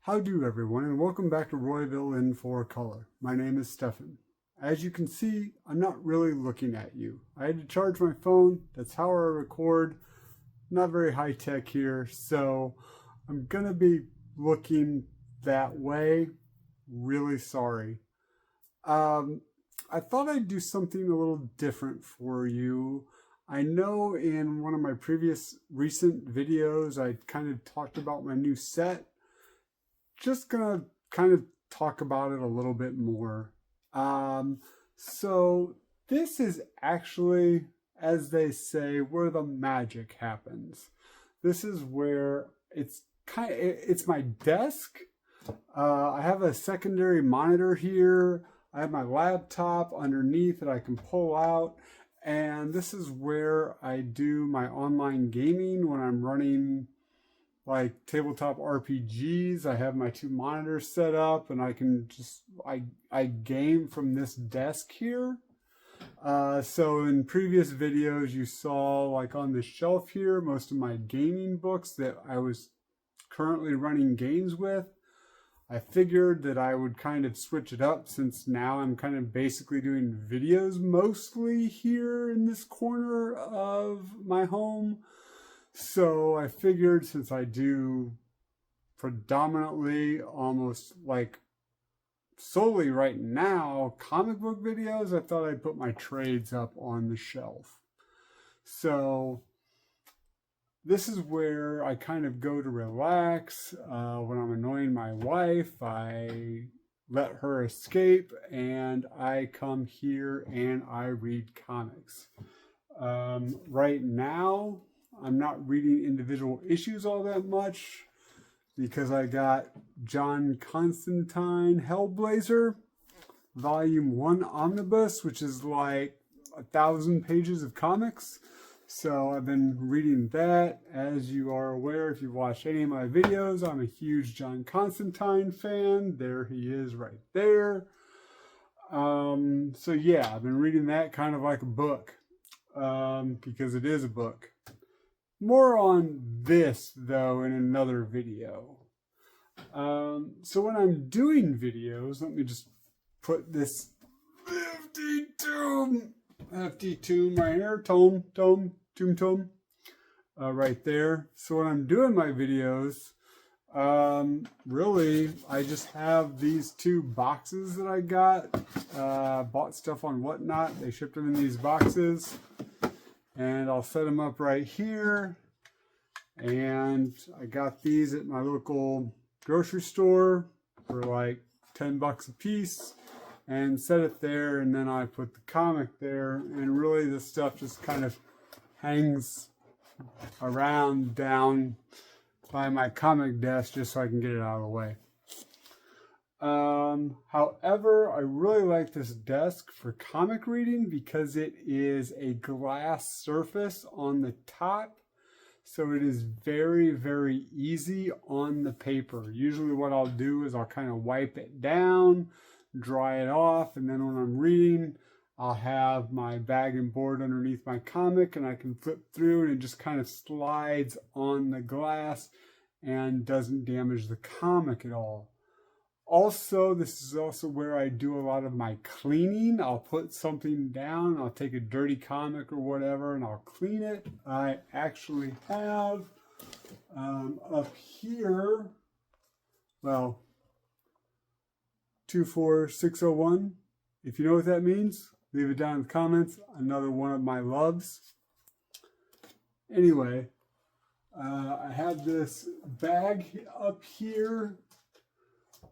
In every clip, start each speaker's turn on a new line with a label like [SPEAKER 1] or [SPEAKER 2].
[SPEAKER 1] How do everyone, and welcome back to Royville in 4Color. My name is Stefan. As you can see, I'm not really looking at you. I had to charge my phone. That's how I record. Not very high tech here, so I'm gonna be looking that way. Really sorry. I thought I'd do something a little different for you. I know in one of my previous recent videos I kind of talked about my new set. Just gonna kind of talk about it a little bit more. So this is actually, as they say, where the magic happens. This is where it's my desk. I have a secondary monitor here. I have my laptop underneath that I can pull out. And this is where I do my online gaming when I'm running like tabletop RPGs. I have my two monitors set up and I can just, I game from this desk here. So in previous videos you saw like on the shelf here, most of my gaming books that I was currently running games with. I figured that I would kind of switch it up since now I'm kind of basically doing videos mostly here in this corner of my home. So I figured since I do predominantly almost like solely right now comic book videos, I thought I'd put my trades up on the shelf. So this is where I kind of go to relax. When I'm annoying my wife, I let her escape and I come here and I read comics. Right now, I'm not reading individual issues all that much because I got John Constantine Hellblazer, Volume 1 Omnibus, which is like 1,000 pages of comics. So I've been reading that. As you are aware, if you've watched any of my videos, I'm a huge John Constantine fan. There he is right there. So yeah, I've been reading that kind of like a book because it is a book. More on this, though, in another video. So when I'm doing videos, let me just put this hefty tome right here, tome, right there. So when I'm doing my videos, really, I just have these two boxes that I got. Bought stuff on Whatnot. They shipped them in these boxes. And I'll set them up right here. And I got these at my local grocery store for like 10 bucks a piece. And set it there, and then I put the comic there. And really this stuff just kind of hangs around down by my comic desk just so I can get it out of the way. However, I really like this desk for comic reading because it is a glass surface on the top. So it is very, very easy on the paper. Usually what I'll do is I'll kind of wipe it down, dry it off, and then when I'm reading, I'll have my bag and board underneath my comic and I can flip through and it just kind of slides on the glass and doesn't damage the comic at all. Also, this is also where I do a lot of my cleaning. I'll put something down, I'll take a dirty comic or whatever, and I'll clean it. I actually have up here, well, 24601. If you know what that means, leave it down in the comments. Another one of my loves. Anyway, I have this bag up here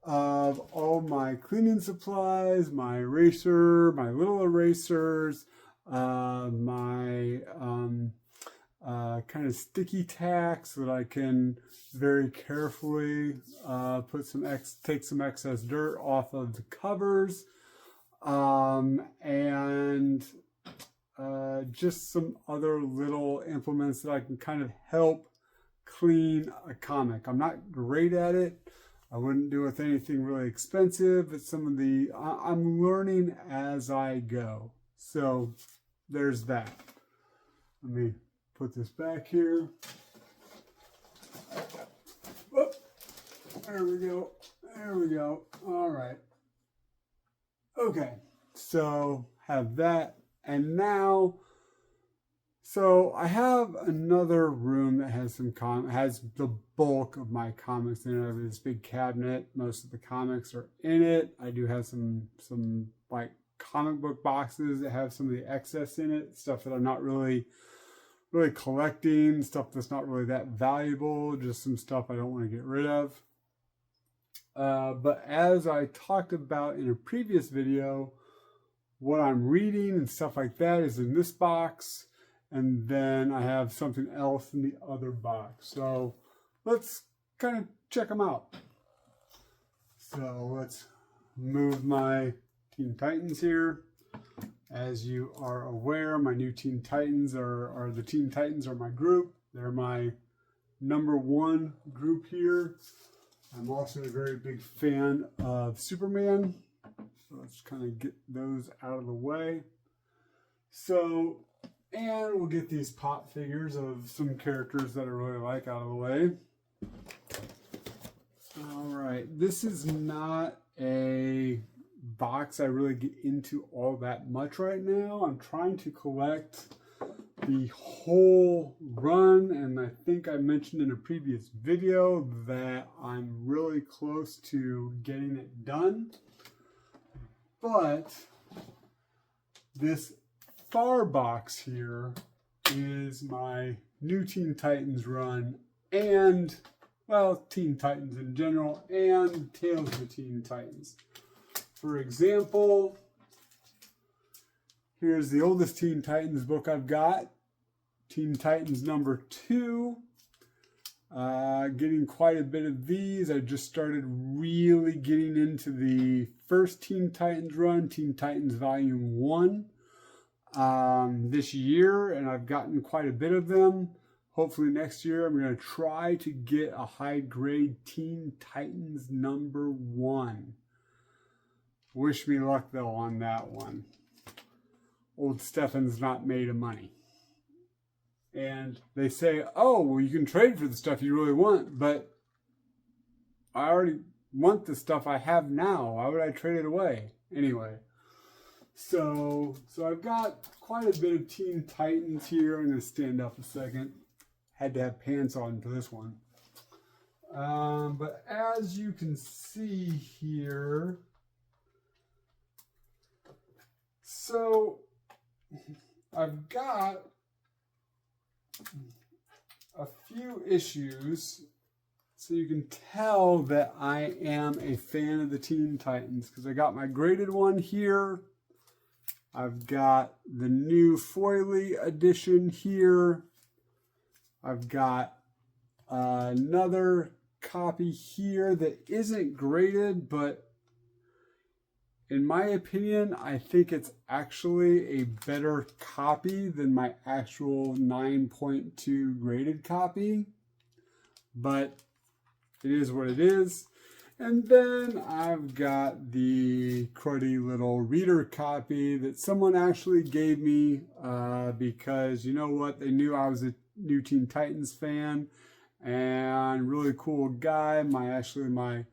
[SPEAKER 1] of all my cleaning supplies, my eraser, my little erasers, my kind of sticky tack so that I can very carefully take some excess dirt off of the covers, and just some other little implements that I can kind of help clean a comic. I'm not great at it. I wouldn't do it with anything really expensive, but some of the, I'm learning as I go. So there's that. Let me put this back here. Whoop. There we go. There we go. All right. Okay. So have that. And now, so I have another room that has some has the bulk of my comics in it. I have this big cabinet. Most of the comics are in it. I do have some like comic book boxes that have some of the excess in it, stuff that I'm not really collecting, stuff that's not really that valuable, just some stuff I don't want to get rid of. But as I talked about in a previous video, what I'm reading and stuff like that is in this box, and then I have something else in the other box. So let's kind of check them out. So let's move my Teen Titans here. As you are aware, my new Teen Titans are the Teen Titans are my group. They're my #1 group here. I'm also a very big fan of Superman. So let's kind of get those out of the way. So, and we'll get these pop figures of some characters that I really like out of the way. All right, this is not a box I really get into all that much right now. I'm trying to collect the whole run, and I think I mentioned in a previous video that I'm really close to getting it done. But this far box here is my new Teen Titans run, and, well, Teen Titans in general, and Tales of the Teen Titans. For example, here's the oldest Teen Titans book I've got, Teen Titans #2. Getting quite a bit of these. I just started really getting into the first Teen Titans run, Teen Titans Volume 1, this year, and I've gotten quite a bit of them. Hopefully next year I'm going to try to get a high grade Teen Titans #1. Wish me luck, though, on that one. Old Stefan's not made of money. And they say, oh, well, you can trade for the stuff you really want, but I already want the stuff I have now. Why would I trade it away? Anyway, so I've got quite a bit of Teen Titans here. I'm going to stand up a second. Had to have pants on for this one. But as you can see here, so I've got a few issues, so you can tell that I am a fan of the Teen Titans, because I got my graded one here. I've got the new foily edition here. I've got another copy here that isn't graded, but in my opinion, I think it's actually a better copy than my actual 9.2 graded copy. But it is what it is. And then I've got the cruddy little reader copy that someone actually gave me because, you know what, they knew I was a new Teen Titans fan, and really cool guy. My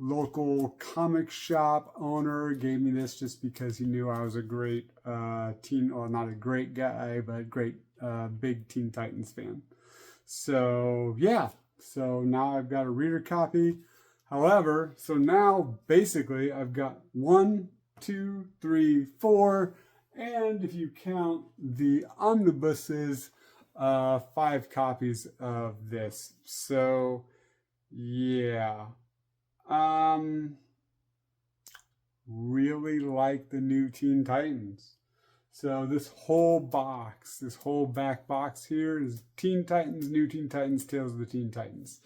[SPEAKER 1] local comic shop owner gave me this just because he knew I was a great not a great guy, but great big Teen Titans fan. So yeah, so now I've got a reader copy. However, so now basically I've got 1, 2, 3, 4, and if you count the omnibuses, 5 copies of this. So yeah. Really like the new Teen Titans. So this whole box, this whole back box here is Teen Titans, New Teen Titans, Tales of the Teen Titans.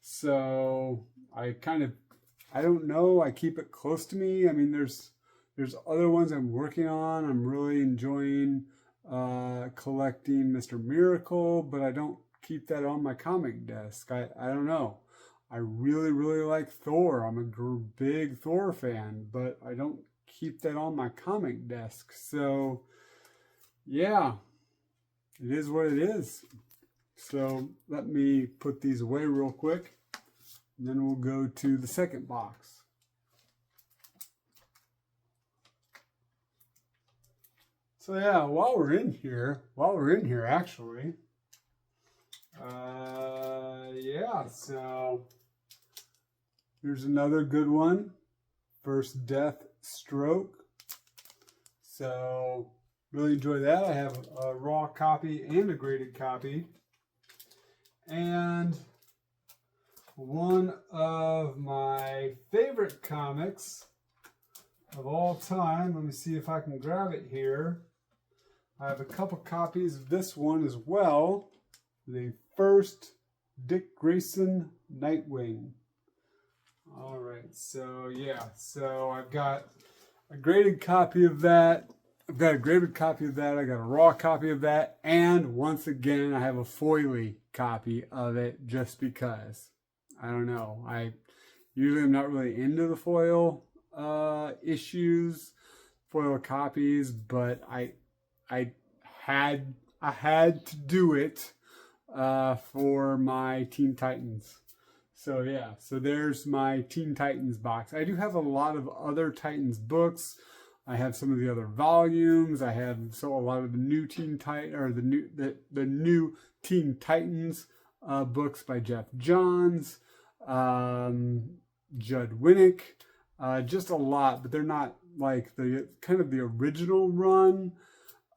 [SPEAKER 1] So I don't know, I keep it close to me. I mean, there's other ones I'm working on. I'm really enjoying collecting Mr. Miracle, but I don't keep that on my comic desk. I don't know. I really, really like Thor. I'm a big Thor fan, but I don't keep that on my comic desk. So, yeah, it is what it is. So let me put these away real quick. And then we'll go to the second box. So yeah, while we're in here actually, yeah, so here's another good one. First Death Stroke. So really enjoy that. I have a raw copy and a graded copy. And one of my favorite comics of all time. Let me see if I can grab it here. I have a couple copies of this one as well. The first Dick Grayson Nightwing. All right, so yeah, so I've got a graded copy of that. I got a raw copy of that, and once again, I have a foily copy of it just because. I don't know. I usually am not really into the foil issues, foil copies, but I had to do it for my Teen Titans. So yeah, so there's my Teen Titans box. I do have a lot of other Titans books. I have some of the other volumes. I have a lot of the new Teen Titan or the new Teen Titans books by Jeff Johns, Judd Winnick, just a lot, but they're not like the kind of the original run.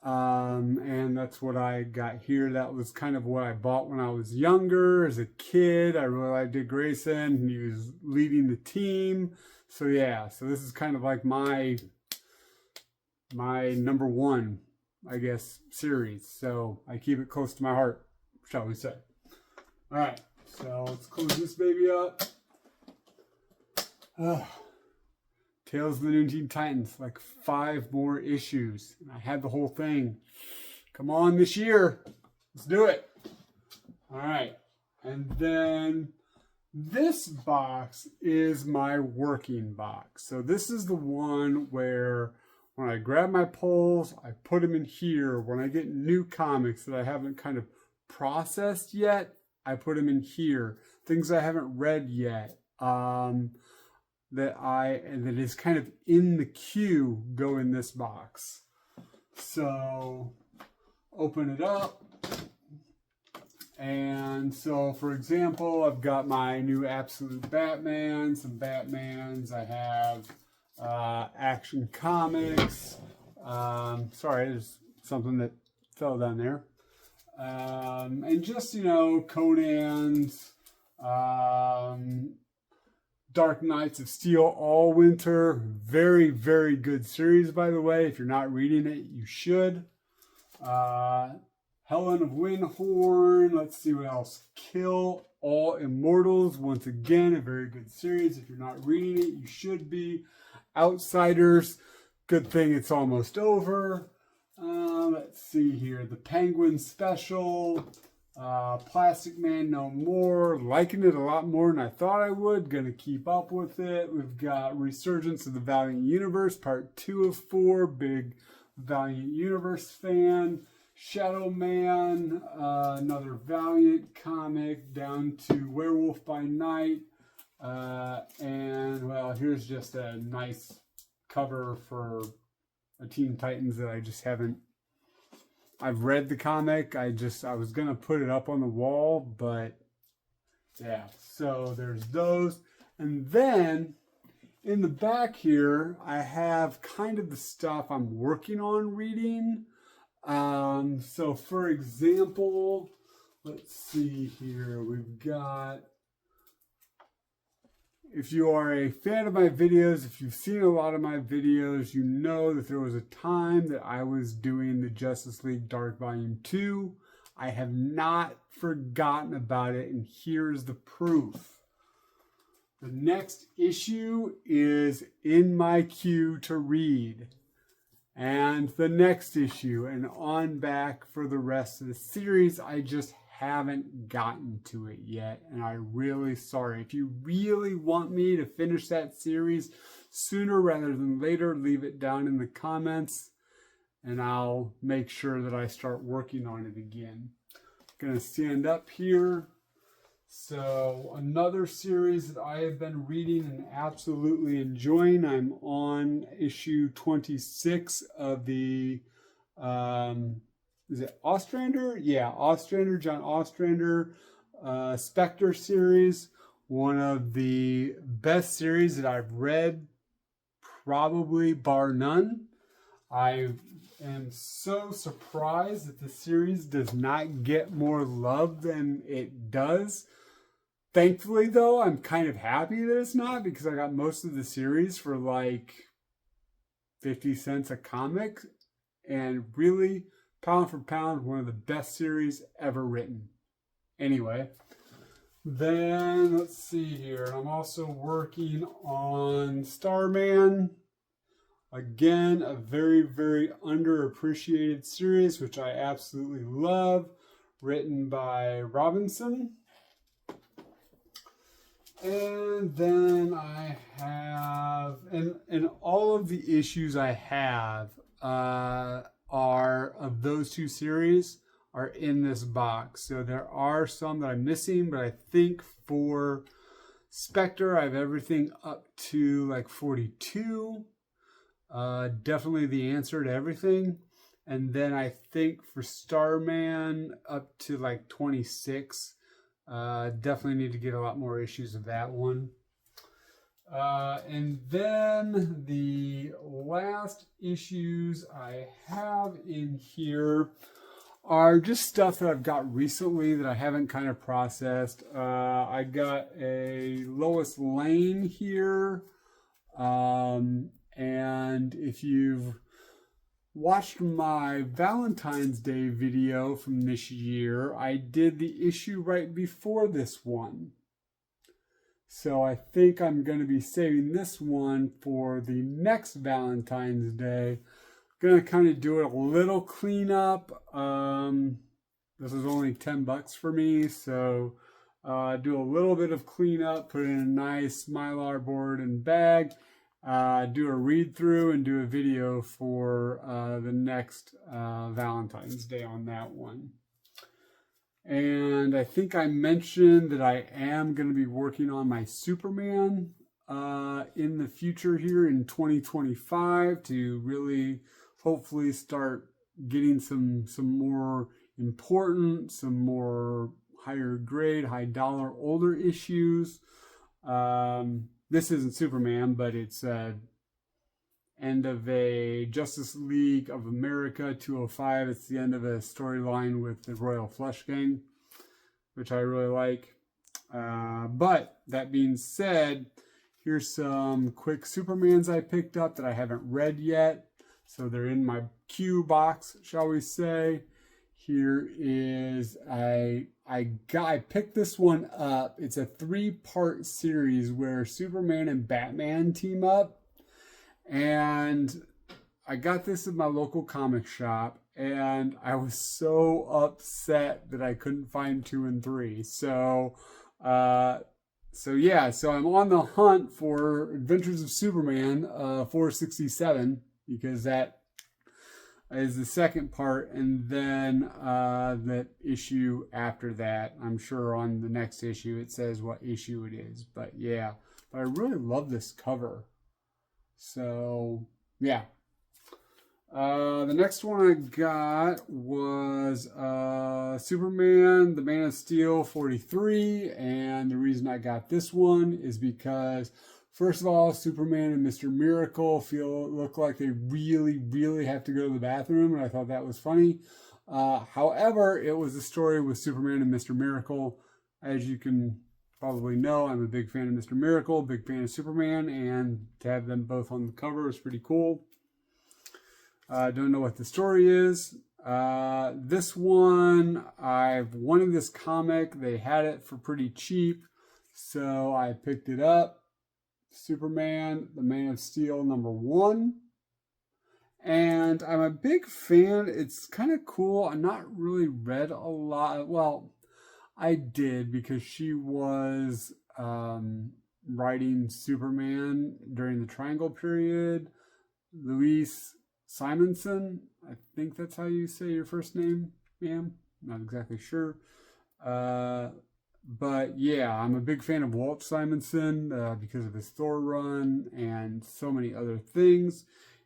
[SPEAKER 1] And that's what I got here. That was kind of what I bought when I was younger. As a kid, I really liked Dick Grayson, and he was leading the team. So yeah, so this is kind of like my number one, I guess, series. So I keep it close to my heart, shall we say. All right, so let's close this baby up. Tales of the New Teen Titans, like 5 more issues. And I had the whole thing. Come on this year. Let's do it. All right. And then this box is my working box. So this is the one where when I grab my polls, I put them in here. When I get new comics that I haven't kind of processed yet, I put them in here. Things I haven't read yet. That is kind of in the queue go in this box. So open it up. And so for example, I've got my new Absolute Batman, some Batmans. I have Action Comics. Sorry, there's something that fell down there. And just, Conan's, Dark Knights of Steel All Winter. Very, very good series, by the way. If you're not reading it, you should. Helen of Windhorn. Let's see what else. Kill All Immortals. Once again, a very good series. If you're not reading it, you should be. Outsiders. Good thing it's almost over. Let's see here. The Penguin Special. Plastic Man No More. Liking it a lot more than I thought I would. Gonna keep up with it. We've got Resurgence of the Valiant Universe, part 2 of 4. Big Valiant Universe fan. Shadow Man, another Valiant comic, down to Werewolf by Night. And well, here's just a nice cover for a Teen Titans that I just haven't. I've read the comic. I was gonna put it up on the wall, but yeah. So there's those, and then in the back here, I have kind of the stuff I'm working on reading. So for example, let's see here. We've got. If you are a fan of my videos, if you've seen a lot of my videos, you know that there was a time that I was doing the Justice League Dark Volume 2. I have not forgotten about it, and here's the proof. The next issue is in my queue to read. And the next issue, and on back for the rest of the series. I just haven't gotten to it yet, and I'm really sorry. If you really want me to finish that series sooner rather than later, leave it down in the comments, and I'll make sure that I start working on it again. I'm gonna stand up here. So another series that I have been reading and absolutely enjoying. I'm on issue 26 of the, is it Ostrander? Yeah, Ostrander, John Ostrander, Spectre series. One of the best series that I've read, probably bar none. I am so surprised that the series does not get more love than it does. Thankfully, though, I'm kind of happy that it's not, because I got most of the series for like 50 cents a comic, and really, pound for pound, one of the best series ever written. Anyway, then let's see here. I'm also working on Starman. Again, a very, very underappreciated series, which I absolutely love, written by Robinson. And then I have, and all of the issues I have are of those two series are in this box. So there are some that I'm missing, but I think for Spectre, I have everything up to like 42. Definitely the answer to everything. And then I think for Starman, up to like 26. Definitely need to get a lot more issues of that one. And then the last issues I have in here are just stuff that I've got recently that I haven't kind of processed. I got a Lois Lane here. And if you've watched my Valentine's Day video from this year, I did the issue right before this one. So I think I'm going to be saving this one for the next Valentine's Day. Going to kind of do it a little cleanup. This is only $10 for me, so do a little bit of cleanup, put it in a nice Mylar board and bag. Do a read through and do a video for the next Valentine's Day on that one. And I think I mentioned that I am going to be working on my Superman in the future here in 2025 to really hopefully start getting some more important, some more higher grade, high dollar, older issues. This isn't Superman, but it's end of a Justice League of America 205. It's the end of a storyline with the Royal Flush Gang, which I really like. But that being said, here's some quick Supermans I picked up that I haven't read yet. So they're in my queue box, shall we say. Here is, I picked this one up. It's a 3-part series where Superman and Batman team up. And I got this at my local comic shop, and I was so upset that I couldn't find 2 and 3. So I'm on the hunt for Adventures of Superman 467, because that is the second part, and then the issue after that. I'm sure on the next issue it says what issue it is, but yeah. But I really love this cover. So yeah. The next one I got was Superman, the Man of Steel 43, and the reason I got this one is because, first of all, Superman and Mr. Miracle look like they really, really have to go to the bathroom, and I thought that was funny. However, it was a story with Superman and Mr. Miracle. As you can probably know, I'm a big fan of Mr. Miracle, big fan of Superman, and to have them both on the cover is pretty cool. I don't know what the story is. This one, I've wanted this comic. They had it for pretty cheap, so I picked it up. Superman, the Man of Steel #1. And I'm a big fan. It's kind of cool. I've not really read a lot. Well, I did, because she was writing Superman during the Triangle period. Louise Simonson, I think that's how you say your first name, ma'am. Not exactly sure. But but yeah, I'm a big fan of Walt Simonson because of his Thor run and so many other things.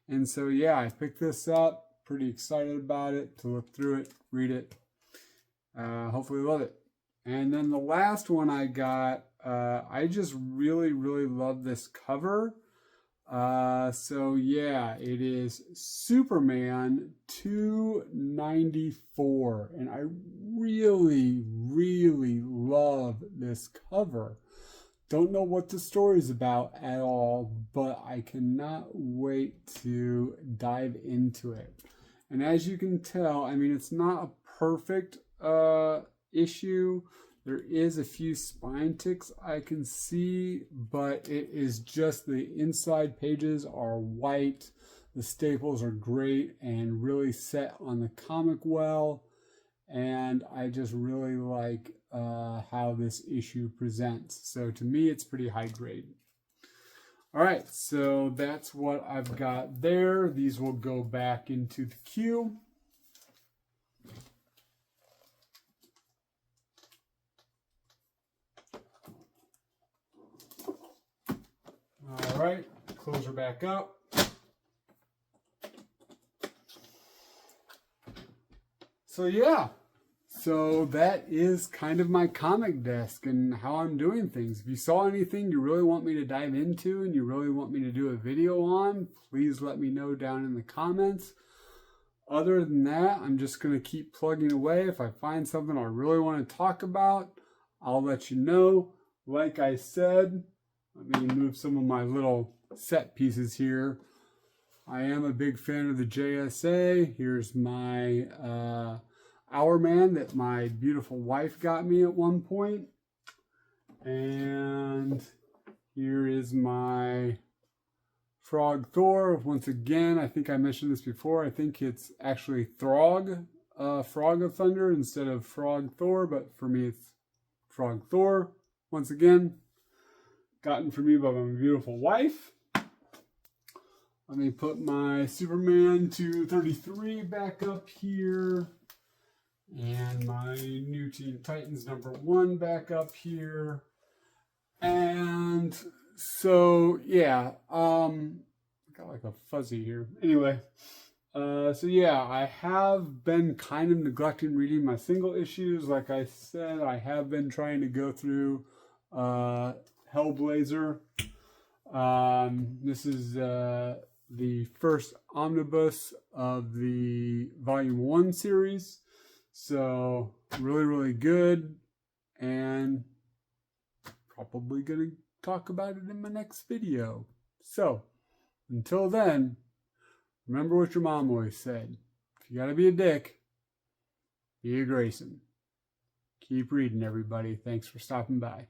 [SPEAKER 1] And so yeah, I picked this up. Pretty excited about it, to look through it, read it. Hopefully love it. And then the last one I got, I just really, really love this cover. So yeah, it is Superman 294. And I really, really love this cover. Don't know what the story's about at all, but I cannot wait to dive into it. And as you can tell, I mean, it's not a perfect issue. There is a few spine ticks I can see, but it is just the inside pages are white. The staples are great and really set on the comic well. And I just really like how this issue presents. So to me, it's pretty high grade. All right, so that's what I've got there. These will go back into the queue. All right, close her back up. So yeah, so that is kind of my comic desk and how I'm doing things. If you saw anything you really want me to dive into and you really want me to do a video on, please let me know down in the comments. Other than that, I'm just going to keep plugging away. If I find something I really want to talk about, I'll let you know. Like I said, let me move some of my little set pieces here. I am a big fan of the JSA. Here's my Hour Man that my beautiful wife got me at one point. And here is my Frog Thor. Once again, I think I mentioned this before. I think it's actually Throg, Frog of Thunder instead of Frog Thor, but for me it's Frog Thor. Once again, gotten for me by my beautiful wife. Let me put my Superman 233 back up here. And my New Teen Titans #1 back up here. And so, yeah, got like a fuzzy here. Anyway, so yeah, I have been kind of neglecting reading my single issues. Like I said, I have been trying to go through Hellblazer. This is the first omnibus of the Volume 1 series. So, really, really good. And probably going to talk about it in my next video. So, until then, remember what your mom always said. If you got to be a dick, be a Grayson. Keep reading, everybody. Thanks for stopping by.